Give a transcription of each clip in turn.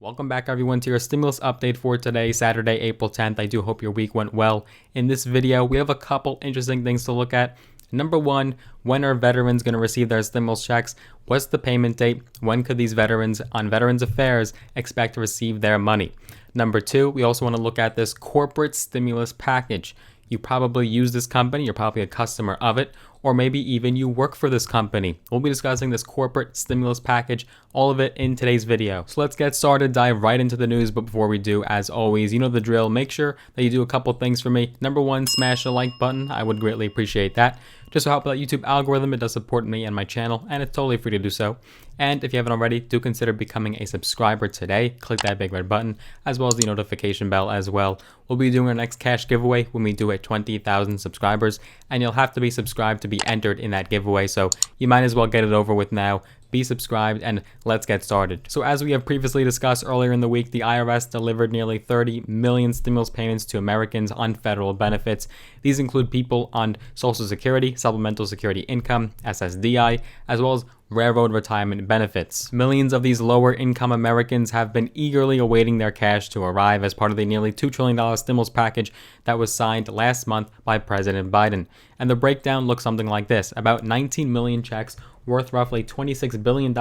Welcome back everyone to your stimulus update for today, Saturday, April 10th. I do hope your week went well. In this video, we have a couple interesting things to look at. Number one, when are veterans going to receive their stimulus checks? What's the payment date? When could these veterans on Veterans Affairs expect to receive their money? Number two, we also want to look at this corporate stimulus package. You probably use this company, you're probably a customer of it, or maybe even you work for this company. We'll be discussing this corporate stimulus package, all of it in today's video. So let's get started, dive right into the news, but before we do, as always, you know the drill, make sure that you do a couple things for me. Number one, smash the like button, I would greatly appreciate that. Just to help that YouTube algorithm, it does support me and my channel, and it's totally free to do so. And if you haven't already, do consider becoming a subscriber today. Click that big red button, as well as the notification bell as well. We'll be doing our next cash giveaway when we do it 20,000 subscribers, and you'll have to be subscribed to be entered in that giveaway, so you might as well get it over with now. Be subscribed and let's get started. So as we have previously discussed earlier in the week, the IRS delivered nearly 30 million stimulus payments to Americans on federal benefits. These include people on Social Security, Supplemental Security Income, SSDI, as well as railroad retirement benefits. Millions of these lower income Americans have been eagerly awaiting their cash to arrive as part of the nearly $2 trillion stimulus package that was signed last month by President Biden. And the breakdown looks something like this. About 19 million checks worth roughly $26 billion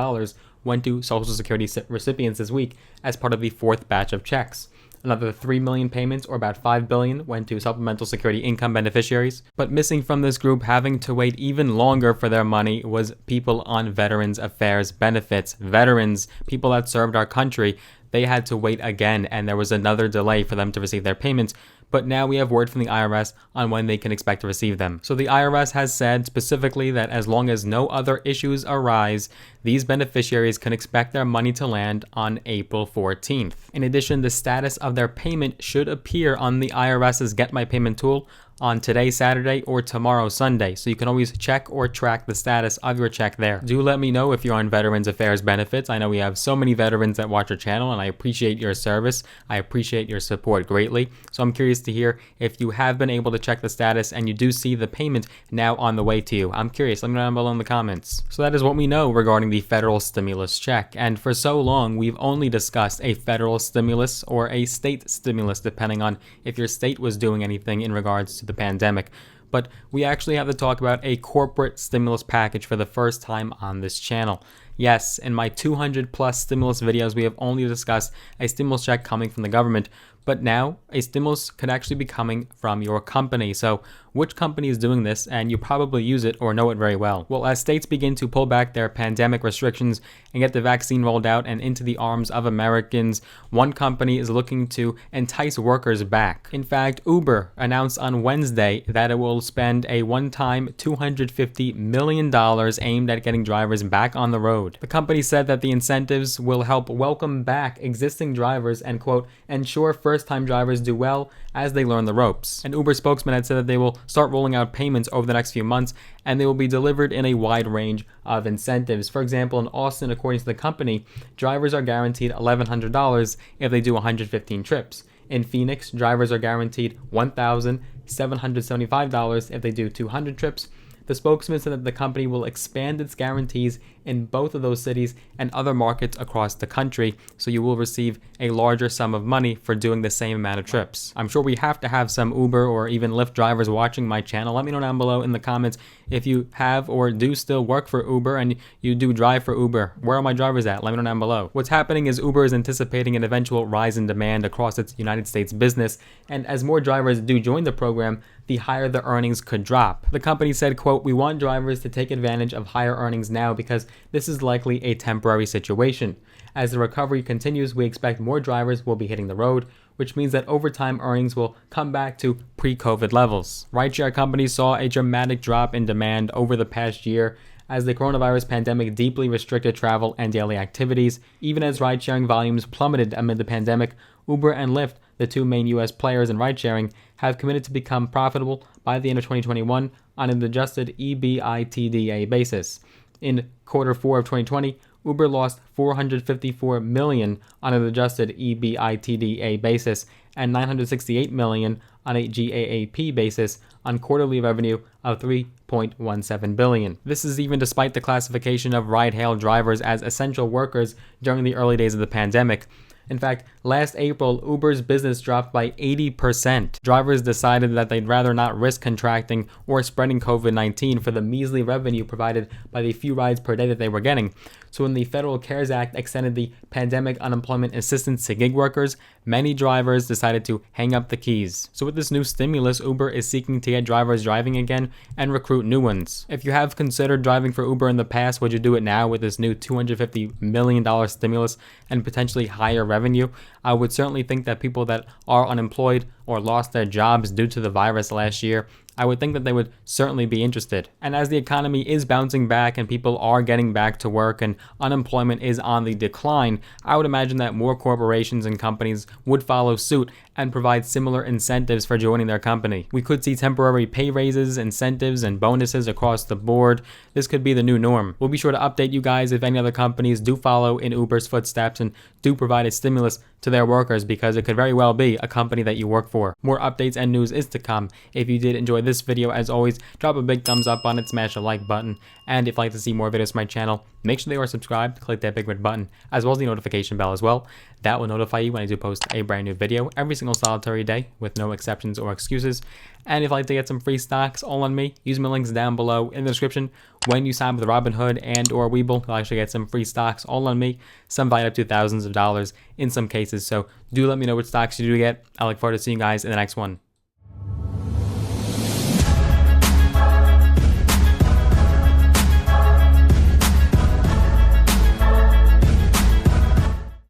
went to Social Security recipients this week as part of the fourth batch of checks. Another 3 million payments, or about $5 billion, went to Supplemental Security Income beneficiaries. But missing from this group, having to wait even longer for their money, was people on Veterans Affairs benefits. Veterans, people that served our country, they had to wait again, and there was another delay for them to receive their payments. But now we have word from the IRS on when they can expect to receive them. So the IRS has said specifically that as long as no other issues arise, these beneficiaries can expect their money to land on April 14th. In addition, the status of their payment should appear on the IRS's Get My Payment tool on today, Saturday, or tomorrow, Sunday, so you can always check or track the status of your check there. Do let me know if you're on Veterans Affairs benefits. I know we have so many veterans that watch our channel, and I appreciate your service. I appreciate your support greatly. So I'm curious to hear if you have been able to check the status and you do see the payment now on the way to you. I'm curious. Let me know down below in the comments. So that is what we know regarding the federal stimulus check. And for so long, we've only discussed a federal stimulus or a state stimulus, depending on if your state was doing anything in regards to the pandemic. But we actually have to talk about a corporate stimulus package for the first time on this channel. Yes, in my 200 plus stimulus videos, we have only discussed a stimulus check coming from the government, but now a stimulus could actually be coming from your company. So which company is doing this? And you probably use it or know it very well. Well, as states begin to pull back their pandemic restrictions and get the vaccine rolled out and into the arms of Americans, one company is looking to entice workers back. In fact, Uber announced on Wednesday that it will spend a one-time $250 million aimed at getting drivers back on the road. The company said that the incentives will help welcome back existing drivers and, quote, ensure first-time drivers do well as they learn the ropes. An Uber spokesman had said that they will start rolling out payments over the next few months, and they will be delivered in a wide range of incentives. For example, in Austin, according to the company, drivers are guaranteed $1,100 if they do 115 trips. In Phoenix, drivers are guaranteed $1,775 if they do 200 trips. The spokesman said that the company will expand its guarantees in both of those cities and other markets across the country, so you will receive a larger sum of money for doing the same amount of trips. I'm sure we have to have some Uber or even Lyft drivers watching my channel. Let me know down below in the comments if you have or do still work for Uber and you do drive for Uber. Where are my drivers at? Let me know down below. What's happening is Uber is anticipating an eventual rise in demand across its United States business, and as more drivers do join the program, the higher the earnings could drop. The company said, quote, "We want drivers to take advantage of higher earnings now because this is likely a temporary situation. As the recovery continues, we expect more drivers will be hitting the road, which means that over time earnings will come back to pre-COVID levels." Rideshare companies saw a dramatic drop in demand over the past year as the coronavirus pandemic deeply restricted travel and daily activities. Even as ride-sharing volumes plummeted amid the pandemic, Uber and Lyft, the two main U.S. players in ride-sharing, have committed to become profitable by the end of 2021 on an adjusted EBITDA basis. In quarter 4 of 2020, Uber lost $454 million on an adjusted EBITDA basis and $968 million on a GAAP basis on quarterly revenue of $3.17 billion. This is even despite the classification of ride-hail drivers as essential workers during the early days of the pandemic. In fact, last April, Uber's business dropped by 80%. Drivers decided that they'd rather not risk contracting or spreading COVID-19 for the measly revenue provided by the few rides per day that they were getting. So when the Federal CARES Act extended the pandemic unemployment assistance to gig workers, many drivers decided to hang up the keys. So with this new stimulus, Uber is seeking to get drivers driving again and recruit new ones. If you have considered driving for Uber in the past, would you do it now with this new $250 million stimulus and potentially higher revenue? I would certainly think that people that are unemployed or lost their jobs due to the virus last year, I would think that they would certainly be interested. And as the economy is bouncing back and people are getting back to work and unemployment is on the decline, I would imagine that more corporations and companies would follow suit and provide similar incentives for joining their company. We could see temporary pay raises, incentives, and bonuses across the board. This could be the new norm. We'll be sure to update you guys if any other companies do follow in Uber's footsteps and do provide a stimulus to their workers, because it could very well be a company that you work for. More updates and news is to come. If you did enjoy this video, as always, drop a big thumbs up on it, smash the like button, and if you'd like to see more videos from my channel, make sure that you are subscribed, click that big red button, as well as the notification bell as well. That will notify you when I do post a brand new video every single solitary day with no exceptions or excuses. And if you'd like to get some free stocks all on me, use my links down below in the description. When you sign with Robinhood and or Webull, you'll actually get some free stocks all on me, some valued up to thousands of dollars in some cases. So do let me know which stocks you do get. I look forward to seeing you guys in the next one.